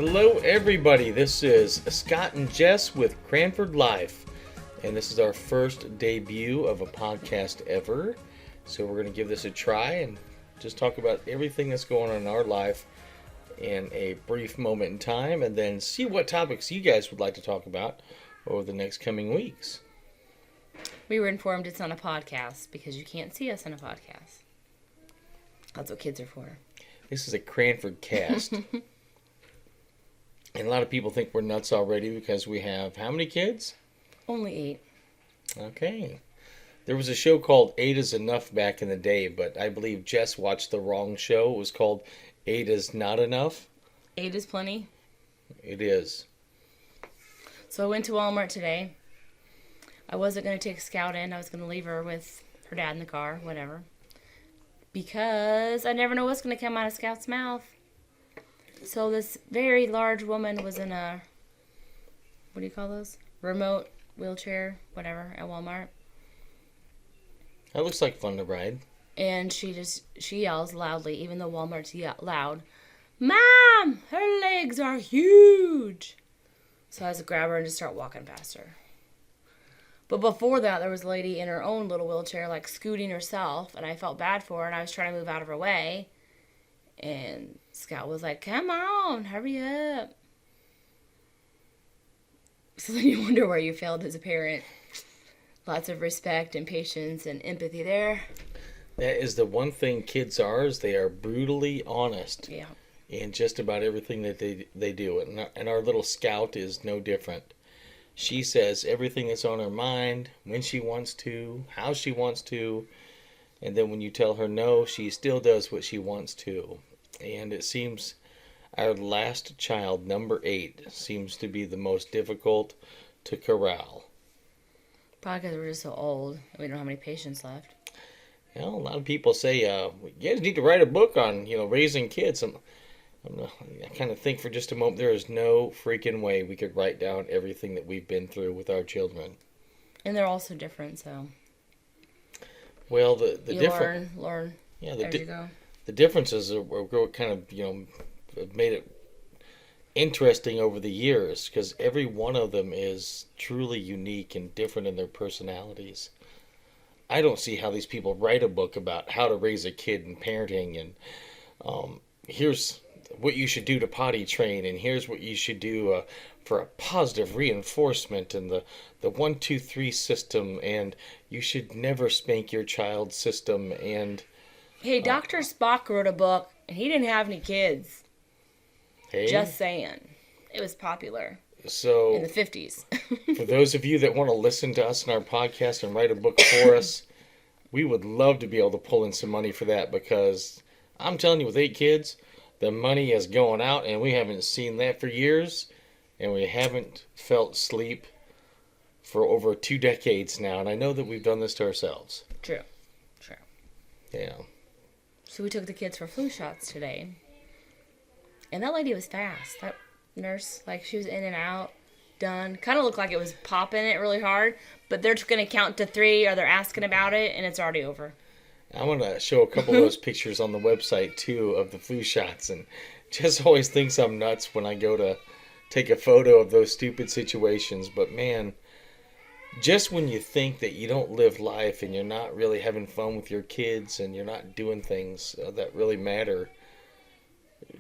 Hello, everybody. This is Scott and Jess with Cranford Life, and this is our first debut of a podcast ever. So we're going to give this a try and just talk about everything that's going on in our life in a brief moment in time, and then see what topics you guys would like to talk about over the next coming weeks. We were informed it's on a podcast because you can't see us on a podcast. That's what kids are for. This is a Cranford cast. And a lot of people think we're nuts already because we have how many kids? Only 8. Okay. There was a show called 8 is Enough back in the day, but I believe Jess watched the wrong show. It was called 8 is Not Enough. 8 is plenty. It is. So I went to Walmart today. I wasn't going to take Scout in. I was going to leave her with her dad in the car, whatever. Because I never know what's going to come out of Scout's mouth. So this very large woman was in a, what do you call those? Remote wheelchair, whatever, at Walmart. That looks like fun to ride. And she yells loudly, even though Walmart's loud, "Mom, her legs are huge!" So I had to grab her and just start walking past her. But before that, there was a lady in her own little wheelchair, like scooting herself, and I felt bad for her, and I was trying to move out of her way. And Scout was like, "Come on, hurry up." So then you wonder where you failed as a parent. Lots of respect and patience and empathy there. That is the one thing kids are, is they are brutally honest. Yeah. In just about everything that they do. And our little Scout is no different. She says everything that's on her mind, when she wants to, how she wants to. And then when you tell her no, she still does what she wants to. And it seems our last child, number 8, seems to be the most difficult to corral. Probably because we're just so old. We don't have any patience left. You know, a lot of people say, you guys need to write a book on, raising kids. I kind of think for just a moment, there is no freaking way we could write down everything that we've been through with our children. And they're all so different, so. Well, the you different. learn. Yeah, there you go. The differences are kind of, have made it interesting over the years, because every one of them is truly unique and different in their personalities. I don't see how these people write a book about how to raise a kid and parenting, and here's what you should do to potty train, and here's what you should do for a positive reinforcement, and the 1, 2, 3 system, and you should never spank your child system, and... Hey, Dr. Spock wrote a book, and he didn't have any kids. Hey? Just saying. It was popular. So, in the 50s. For those of you that want to listen to us in our podcast and write a book for us, we would love to be able to pull in some money for that, because I'm telling you, with 8 kids, the money is going out, and we haven't seen that for years, and we haven't felt sleep for over 2 decades now, and I know that we've done this to ourselves. True. Yeah. So we took the kids for flu shots today, and that lady was fast. That nurse, she was in and out, done. Kind of looked like it was popping it really hard, but they're just going to count to 3, or they're asking about it, and it's already over. I'm going to show a couple of those pictures on the website, too, of the flu shots, and Jess always thinks I'm nuts when I go to take a photo of those stupid situations, but man, just when you think that you don't live life and you're not really having fun with your kids and you're not doing things that really matter,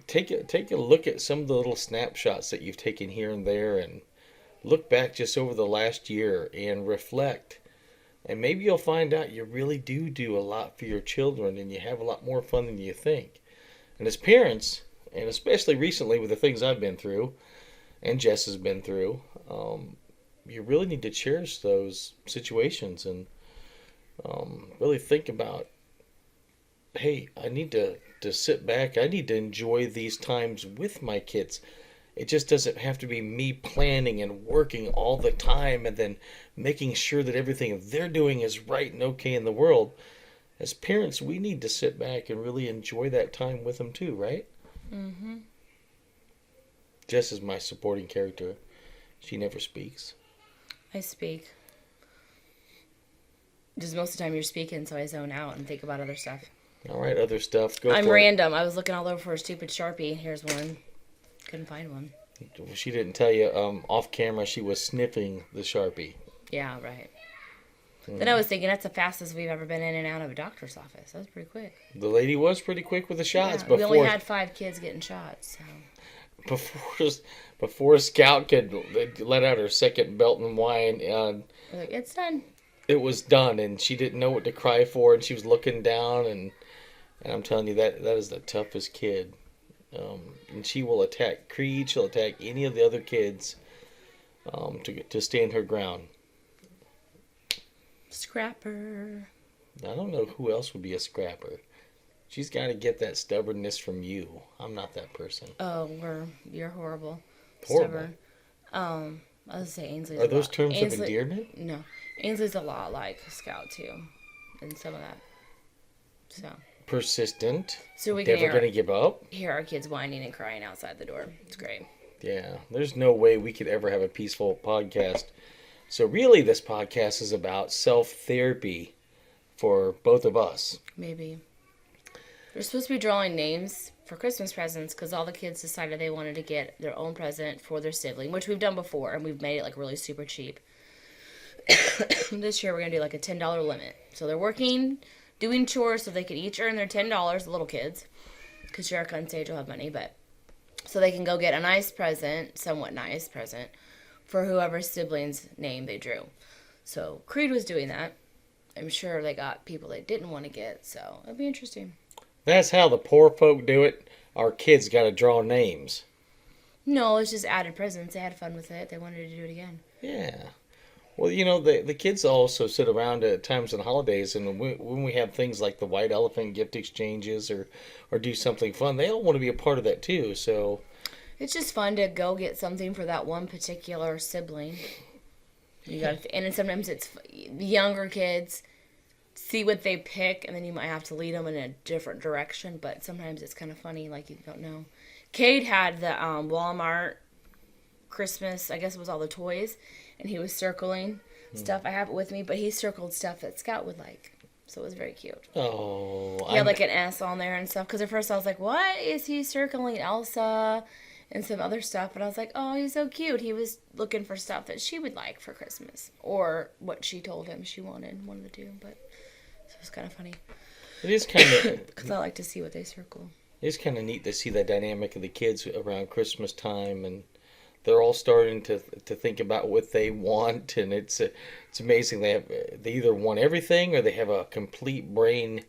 take a look at some of the little snapshots that you've taken here and there, and look back just over the last year and reflect. And maybe you'll find out you really do a lot for your children, and you have a lot more fun than you think. And as parents, and especially recently with the things I've been through, and Jess has been through, you really need to cherish those situations and really think about, hey, I need to sit back. I need to enjoy these times with my kids. It just doesn't have to be me planning and working all the time and then making sure that everything they're doing is right and okay in the world. As parents, we need to sit back and really enjoy that time with them too, right? Mm-hmm. Jess is my supporting character. She never speaks. I speak. Just most of the time you're speaking, so I zone out and think about other stuff. All right, other stuff. Go I'm for random. I was looking all over for a stupid Sharpie. Here's one. couldn't find one. She didn't tell you off camera she was sniffing the Sharpie. Yeah, right. Then I was thinking that's the fastest we've ever been in and out of a doctor's office. That was pretty quick. The lady was pretty quick with the shots. Yeah, we only had 5 kids getting shots. So. Before Scout could let out her second belt and whine, Like, it's done. it was done, and she didn't know what to cry for, and she was looking down, and I'm telling you, that is the toughest kid. And she will attack Creed, she'll attack any of the other kids to stand her ground. Scrapper. I don't know who else would be a scrapper. She's got to get that stubbornness from you. I'm not that person. Oh, you're horrible. Horrible. Stubborn. I was gonna say Ainsley's. Are those terms of endearment? No, Ainsley's a lot like Scout too, and some of that. So. Persistent. So we can never going to give up. Hear our kids whining and crying outside the door. It's great. Yeah, there's no way we could ever have a peaceful podcast. So really, this podcast is about self-therapy for both of us. Maybe. We're supposed to be drawing names for Christmas presents because all the kids decided they wanted to get their own present for their sibling, which we've done before, and we've made it like really super cheap. This year we're going to do like a $10 limit. So they're working, doing chores so they can each earn their $10, the little kids, because Jerica and Sage will have money, but so they can go get a nice present, somewhat nice present, for whoever's sibling's name they drew. So Creed was doing that. I'm sure they got people they didn't want to get, so it'll be interesting. That's how the poor folk do it. Our kids got to draw names. No, it's just added presents. They had fun with it. They wanted to do it again. Yeah. Well, you know, the kids also sit around at times on holidays, and when we have things like the white elephant gift exchanges or do something fun, they all want to be a part of that too. So it's just fun to go get something for that one particular sibling. You got, and then sometimes it's the younger kids see what they pick, and then you might have to lead them in a different direction. But sometimes it's kind of funny, like you don't know. Cade had the Walmart Christmas, I guess it was all the toys, and he was circling stuff. I have it with me, but he circled stuff that Scout would like. So it was very cute. Oh, he had like an S on there and stuff. Because at first I was like, what is he circling? Elsa and some other stuff. But I was like, oh, he's so cute. He was looking for stuff that she would like for Christmas. Or what she told him she wanted. One of the two. But so it was kind of funny. It is kind of... Because I like to see what they circle. It's kind of neat to see the dynamic of the kids around Christmas time, and they're all starting to think about what they want, and it's amazing. They either want everything or they have a complete brain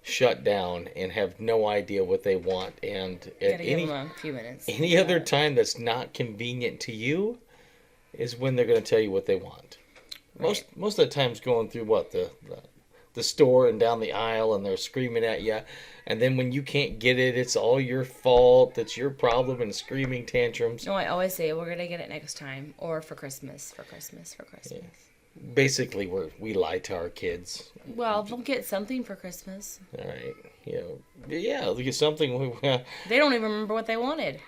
shut down and have no idea what they want. And at give them a few minutes. Any other time that's not convenient to you is when they're going to tell you what they want. Right. Most of the times going through the store and down the aisle, and they're screaming at you, and then when you can't get it, it's all your fault, it's your problem, and screaming tantrums. No, I always say we're gonna get it next time, or for Christmas. Yeah. Basically, we lie to our kids. Well, they'll get something for Christmas. All right, they'll get something. They don't even remember what they wanted.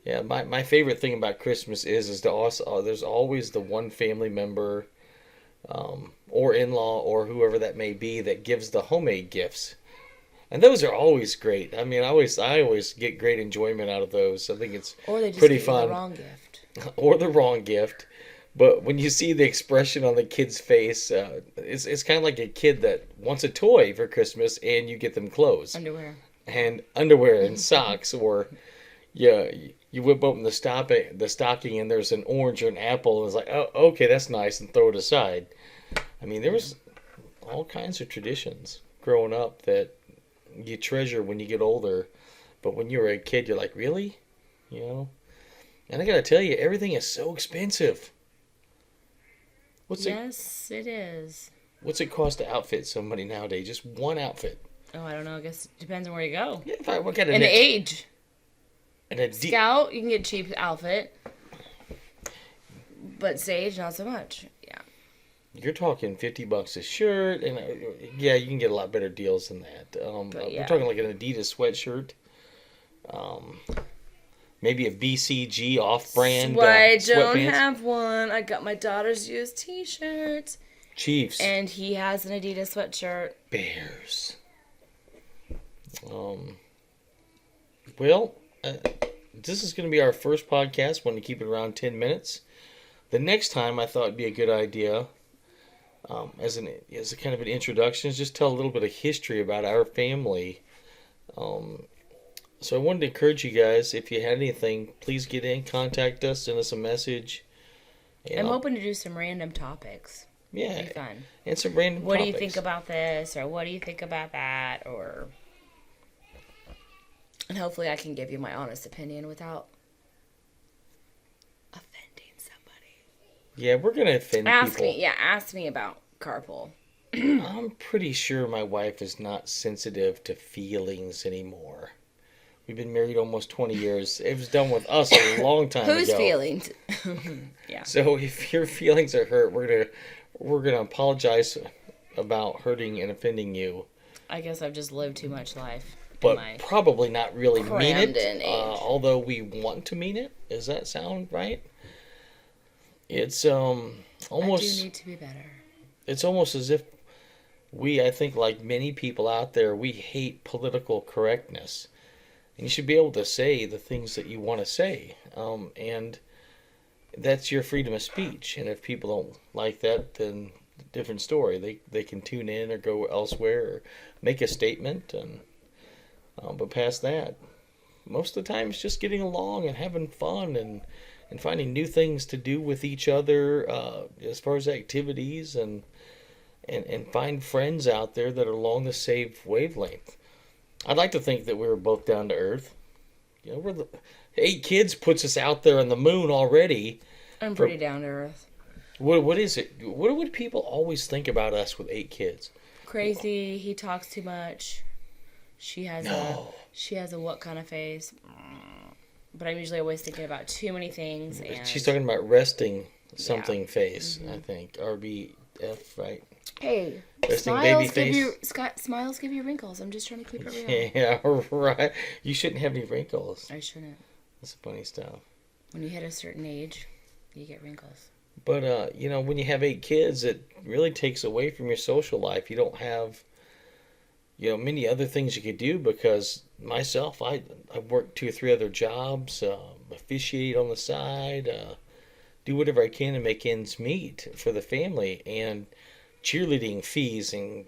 Yeah, my favorite thing about Christmas is there's always the one family member, or in-law, or whoever that may be, that gives the homemade gifts, and those are always great. I mean, I always get great enjoyment out of those. I think it's or they just pretty give fun. You the wrong gift, or the wrong gift. But when you see the expression on the kid's face, it's kind of like a kid that wants a toy for Christmas, and you get them clothes, underwear, and socks, or you whip open the stocking, and there's an orange or an apple, and it's like, oh, okay, that's nice, and throw it aside. I mean, there was all kinds of traditions growing up that you treasure when you get older, but when you were a kid, you're like, really? And I gotta tell you, everything is so expensive. Yes, it is. What's it cost to outfit somebody nowadays? Just one outfit. Oh, I don't know. I guess it depends on where you go. Yeah, if I look at it. And the age. And Scout, you can get a cheap outfit. But Sage, not so much. Yeah. You're talking $50 a shirt, and you can get a lot better deals than that. We're talking like an Adidas sweatshirt. Maybe a BCG off-brand I don't have one. I got my daughter's used T-shirts. Chiefs. And he has an Adidas sweatshirt. Bears. this is going to be our first podcast. Want to keep it around 10 minutes. The next time, I thought it'd be a good idea, as a kind of an introduction, is just tell a little bit of history about our family. So I wanted to encourage you guys, if you had anything, please get in, contact us, send us a message. I'm hoping to do some random topics. Yeah. It'll be fun. And some random What topics. do you think about this? Or what do you think about that? And hopefully I can give you my honest opinion without offending somebody. Yeah, we're going to offend people. Ask me about carpool. I'm pretty sure my wife is not sensitive to feelings anymore. We've been married almost 20 years. It was done with us a long time ago. Whose feelings? Yeah. So if your feelings are hurt, we're gonna apologize about hurting and offending you. I guess I've just lived too much life. But probably not really mean it. Crammed in age. Although we want to mean it. Does that sound right? It's almost. I do need to be better. It's almost as if I think like many people out there, we hate political correctness. And you should be able to say the things that you want to say. And that's your freedom of speech. And if people don't like that, then different story. They can tune in or go elsewhere or make a statement. But past that, most of the time it's just getting along and having fun and finding new things to do with each other as far as activities and find friends out there that are along the same wavelength. I'd like to think that we were both down to earth. You know, we're 8 kids puts us out there on the moon already. I'm pretty down to earth. What is it? What would people always think about us with 8 kids? Crazy. He talks too much. She has a what kind of face? But I'm usually always thinking about too many things. And she's talking about resting something face. I think RBF, right? Hey, resting baby face. Smiles give you wrinkles. I'm just trying to keep it real. Yeah, right. You shouldn't have any wrinkles. I shouldn't. That's funny stuff. When you hit a certain age, you get wrinkles. But when you have 8 kids, it really takes away from your social life. You don't have many other things you could do, because myself, I work 2 or 3 other jobs, officiate on the side, do whatever I can to make ends meet for the family, and cheerleading fees and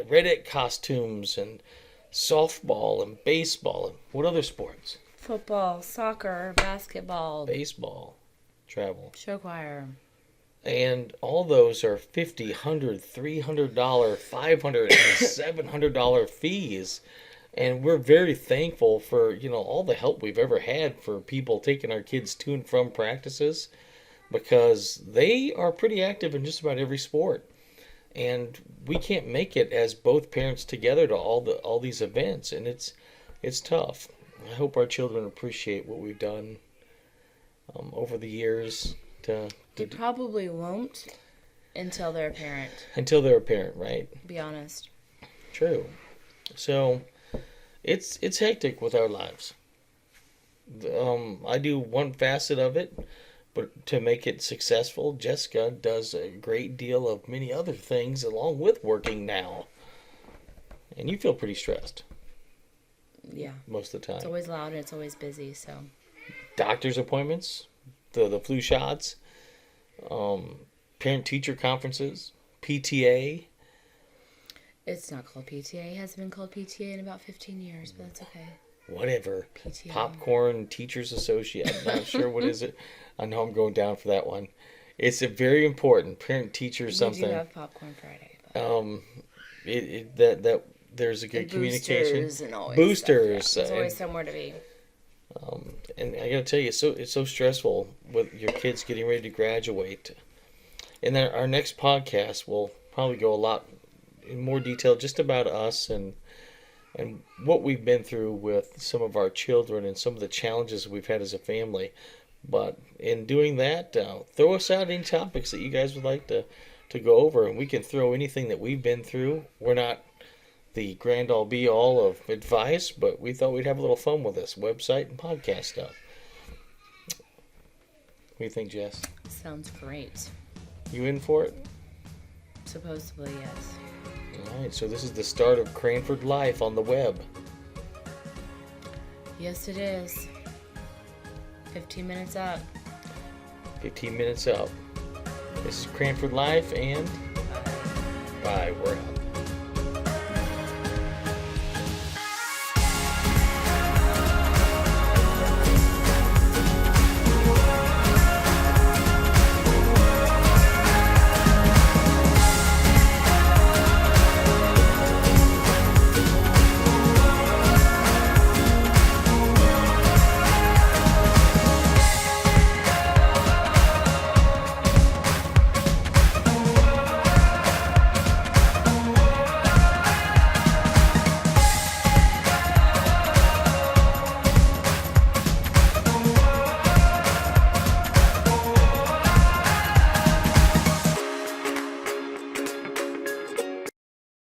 redneck costumes and softball and baseball and what other sports? Football, soccer, basketball, Baseball, travel. show choir. And all those are $50, $100, $300, $500, and $700 fees. And we're very thankful for, all the help we've ever had for people taking our kids to and from practices, because they are pretty active in just about every sport. And we can't make it as both parents together to all these events, and it's tough. I hope our children appreciate what we've done over the years. They probably won't until they're a parent. Until they're a parent, right? Be honest. True. So it's hectic with our lives. I do one facet of it, but to make it successful, Jessica does a great deal of many other things along with working now. And you feel pretty stressed. Yeah. Most of the time. It's always loud and it's always busy, so. Doctor's appointments, the flu shots, parent-teacher conferences, PTA. It's not called PTA. It hasn't been called PTA in about 15 years, but that's okay. Whatever. PTA. Popcorn Teachers Association. I'm not sure what is it. I know I'm going down for that one. It's a very important parent-teacher something. We do have Popcorn Friday. That there's a good communication. Boosters. Stuff, yeah. There's always somewhere to be. And I gotta tell you, it's so stressful with your kids getting ready to graduate. And then our next podcast will probably go a lot in more detail just about us and what we've been through with some of our children and some of the challenges we've had as a family. But in doing that, throw us out any topics that you guys would like to go over, and we can throw anything that we've been through. We're not the grand all be all of advice, but we thought we'd have a little fun with this website and podcast stuff. What do you think, Jess? Sounds great. You in for it? Supposedly, yes. All right, so this is the start of Cranford life on the web. Yes, it is. 15 minutes up. 15 minutes up. This is Cranford Live, and bye. We're out.